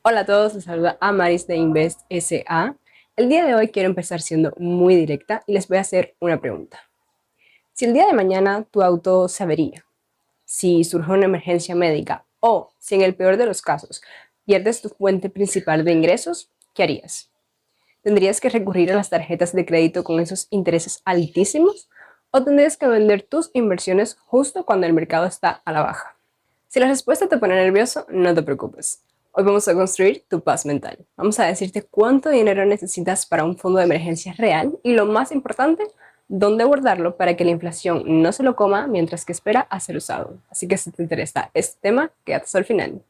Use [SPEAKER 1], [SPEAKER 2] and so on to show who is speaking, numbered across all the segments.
[SPEAKER 1] Hola a todos, les saluda Amaris de Invest SA. El día de hoy quiero empezar siendo muy directa y les voy a hacer una pregunta. Si el día de mañana tu auto se avería, si surge una emergencia médica o si en el peor de los casos pierdes tu fuente principal de ingresos, ¿qué harías? ¿Tendrías que recurrir a las tarjetas de crédito con esos intereses altísimos o tendrías que vender tus inversiones justo cuando el mercado está a la baja? Si la respuesta te pone nervioso, no te preocupes. Hoy vamos a construir tu paz mental. Vamos a decirte cuánto dinero necesitas para un fondo de emergencia real y lo más importante, dónde guardarlo para que la inflación no se lo coma mientras que espera a ser usado. Así que si te interesa este tema, quédate hasta el final.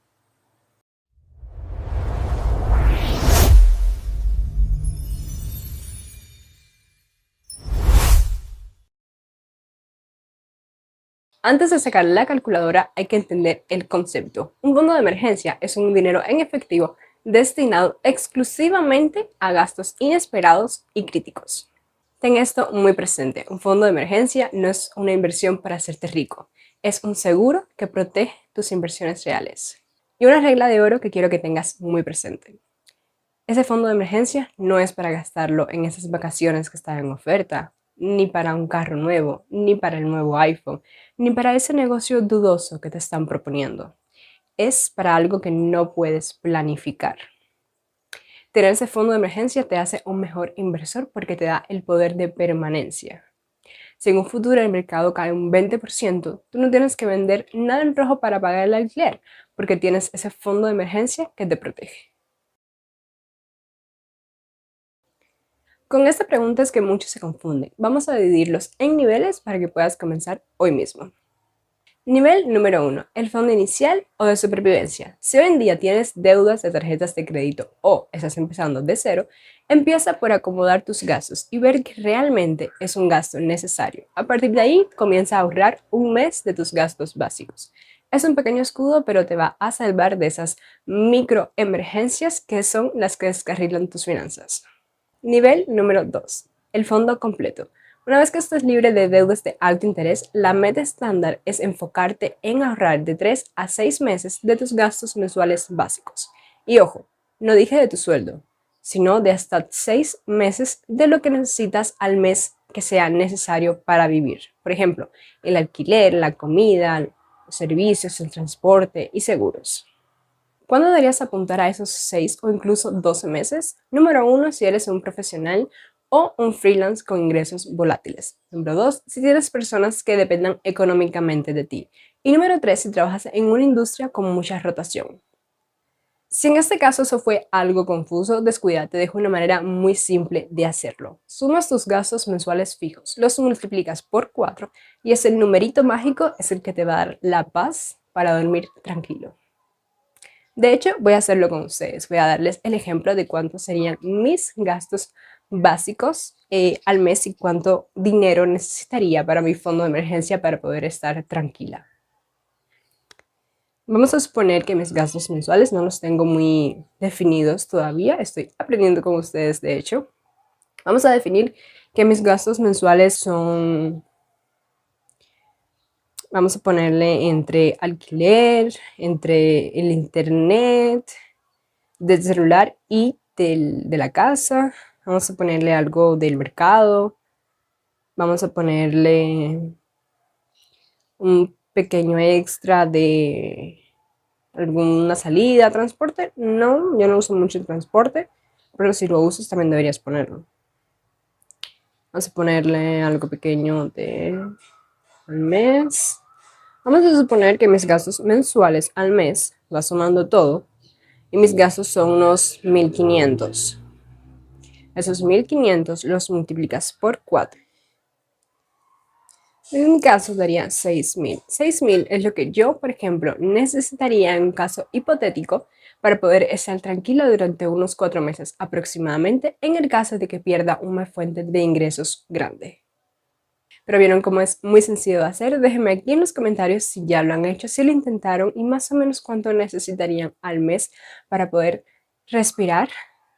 [SPEAKER 1] Antes de sacar la calculadora hay que entender el concepto. Un fondo de emergencia es un dinero en efectivo destinado exclusivamente a gastos inesperados y críticos. Ten esto muy presente, un fondo de emergencia no es una inversión para hacerte rico, es un seguro que protege tus inversiones reales. Y una regla de oro que quiero que tengas muy presente. Ese fondo de emergencia no es para gastarlo en esas vacaciones que están en oferta, ni para un carro nuevo, ni para el nuevo iPhone, ni para ese negocio dudoso que te están proponiendo. Es para algo que no puedes planificar. Tener ese fondo de emergencia te hace un mejor inversor porque te da el poder de permanencia. Si en un futuro el mercado cae un 20%, tú no tienes que vender nada en rojo para pagar el alquiler, porque tienes ese fondo de emergencia que te protege. Con esta pregunta es que muchos se confunden. Vamos a dividirlos en niveles para que puedas comenzar hoy mismo. Nivel número 1, el fondo inicial o de supervivencia. Si hoy en día tienes deudas de tarjetas de crédito o estás empezando de cero, empieza por acomodar tus gastos y ver que realmente es un gasto necesario. A partir de ahí, comienza a ahorrar un mes de tus gastos básicos. Es un pequeño escudo, pero te va a salvar de esas microemergencias que son las que descarrilan tus finanzas. Nivel número 2. El fondo completo. Una vez que estés libre de deudas de alto interés, la meta estándar es enfocarte en ahorrar de 3 a 6 meses de tus gastos mensuales básicos. Y ojo, no dije de tu sueldo, sino de hasta 6 meses de lo que necesitas al mes que sea necesario para vivir. Por ejemplo, el alquiler, la comida, los servicios, el transporte y seguros. ¿Cuándo deberías apuntar a esos 6 o incluso 12 meses? Número 1, si eres un profesional o un freelance con ingresos volátiles. Número 2, si tienes personas que dependan económicamente de ti. Y número 3, si trabajas en una industria con mucha rotación. Si en este caso eso fue algo confuso, descuida, te dejo una manera muy simple de hacerlo. Sumas tus gastos mensuales fijos, los multiplicas por 4 y ese numerito mágico es el que te va a dar la paz para dormir tranquilo. De hecho, voy a hacerlo con ustedes. Voy a darles el ejemplo de cuántos serían mis gastos básicos al mes y cuánto dinero necesitaría para mi fondo de emergencia para poder estar tranquila. Vamos a suponer que mis gastos mensuales no los tengo muy definidos todavía. Estoy aprendiendo con ustedes, de hecho. Vamos a definir que mis gastos mensuales son, vamos a ponerle entre alquiler, entre el internet, del celular y de la casa. Vamos a ponerle algo del mercado. Vamos a ponerle un pequeño extra de alguna salida, transporte. No, yo no uso mucho el transporte, pero si lo usas también deberías ponerlo. Vamos a ponerle algo pequeño de al mes. Vamos a suponer que mis gastos mensuales al mes, va sumando todo, y mis gastos son unos 1500. Esos 1500 los multiplicas por 4. En mi caso daría 6000. 6000 es lo que yo, por ejemplo, necesitaría en un caso hipotético para poder estar tranquila durante unos 4 meses aproximadamente en el caso de que pierda una fuente de ingresos grande. Pero vieron cómo es muy sencillo de hacer. Déjenme aquí en los comentarios si ya lo han hecho, si lo intentaron y más o menos cuánto necesitarían al mes para poder respirar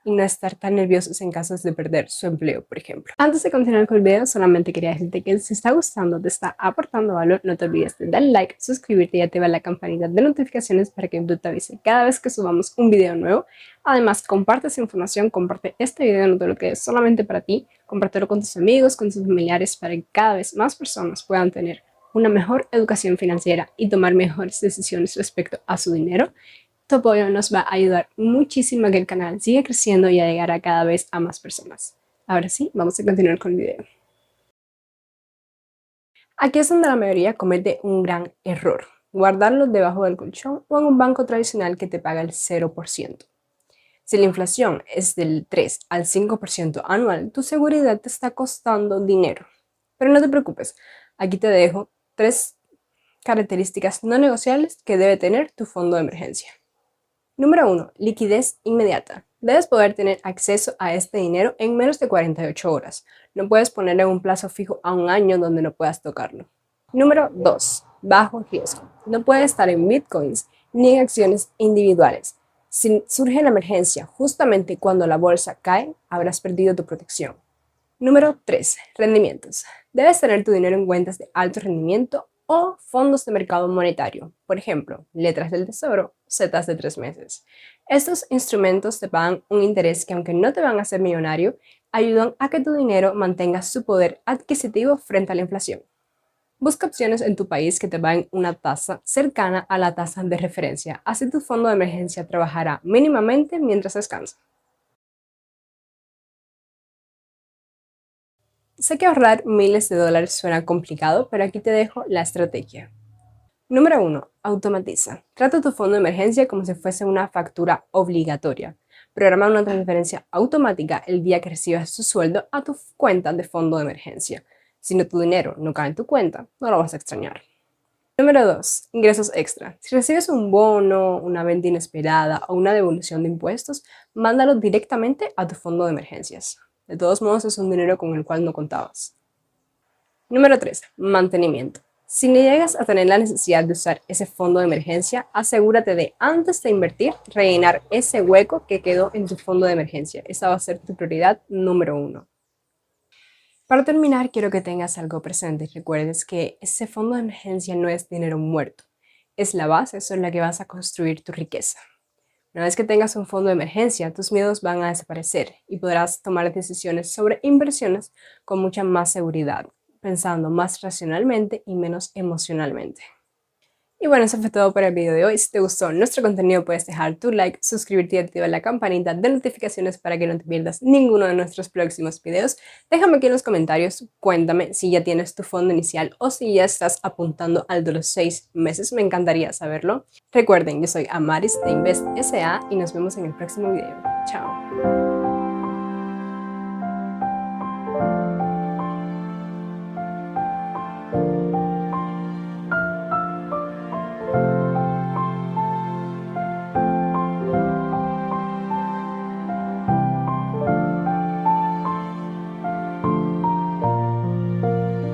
[SPEAKER 1] y no estar tan nerviosos en caso de perder su empleo, por ejemplo. Antes de continuar con el video, solamente quería decirte que si está gustando, te está aportando valor, no te olvides de darle like, suscribirte y activar la campanita de notificaciones para que YouTube te avise cada vez que subamos un video nuevo. Además, comparte esa información, comparte este video, no te lo quedes solamente para ti, compártelo con tus amigos, con tus familiares, para que cada vez más personas puedan tener una mejor educación financiera y tomar mejores decisiones respecto a su dinero. Tu apoyo nos va a ayudar muchísimo a que el canal siga creciendo y a llegar a cada vez a más personas. Ahora sí, vamos a continuar con el video. Aquí es donde la mayoría comete un gran error: guardarlo debajo del colchón o en un banco tradicional que te paga el 0%. Si la inflación es del 3 al 5% anual, tu seguridad te está costando dinero. Pero no te preocupes, aquí te dejo 3 características no negociables que debe tener tu fondo de emergencia. Número 1. Liquidez inmediata. Debes poder tener acceso a este dinero en menos de 48 horas. No puedes ponerle un plazo fijo a un año donde no puedas tocarlo. Número 2. Bajo riesgo. No puedes estar en bitcoins ni en acciones individuales. Si surge la emergencia justamente cuando la bolsa cae, habrás perdido tu protección. Número 3. Rendimientos. Debes tener tu dinero en cuentas de alto rendimiento o fondos de mercado monetario, por ejemplo, letras del tesoro, zetas de 3 meses. Estos instrumentos te pagan un interés que, aunque no te van a hacer millonario, ayudan a que tu dinero mantenga su poder adquisitivo frente a la inflación. Busca opciones en tu país que te paguen una tasa cercana a la tasa de referencia, así tu fondo de emergencia trabajará mínimamente mientras descansa. Sé que ahorrar miles de dólares suena complicado, pero aquí te dejo la estrategia. Número 1. Automatiza. Trata tu fondo de emergencia como si fuese una factura obligatoria. Programa una transferencia automática el día que recibas tu sueldo a tu cuenta de fondo de emergencia. Si no, tu dinero no cae en tu cuenta, no lo vas a extrañar. Número 2. Ingresos extra. Si recibes un bono, una venta inesperada o una devolución de impuestos, mándalo directamente a tu fondo de emergencias. De todos modos, es un dinero con el cual no contabas. Número 3. Mantenimiento. Si no llegas a tener la necesidad de usar ese fondo de emergencia, asegúrate de, antes de invertir, rellenar ese hueco que quedó en tu fondo de emergencia. Esa va a ser tu prioridad número 1. Para terminar, quiero que tengas algo presente y recuerdes que ese fondo de emergencia no es dinero muerto. Es la base sobre la que vas a construir tu riqueza. Una vez que tengas un fondo de emergencia, tus miedos van a desaparecer y podrás tomar decisiones sobre inversiones con mucha más seguridad, pensando más racionalmente y menos emocionalmente. Y bueno, eso fue todo para el video de hoy. Si te gustó nuestro contenido, puedes dejar tu like, suscribirte y activar la campanita de notificaciones para que no te pierdas ninguno de nuestros próximos videos. Déjame aquí en los comentarios, cuéntame si ya tienes tu fondo inicial o si ya estás apuntando al de los 6 meses. Me encantaría saberlo. Recuerden, yo soy Amaris de Invest SA y nos vemos en el próximo video. Chao.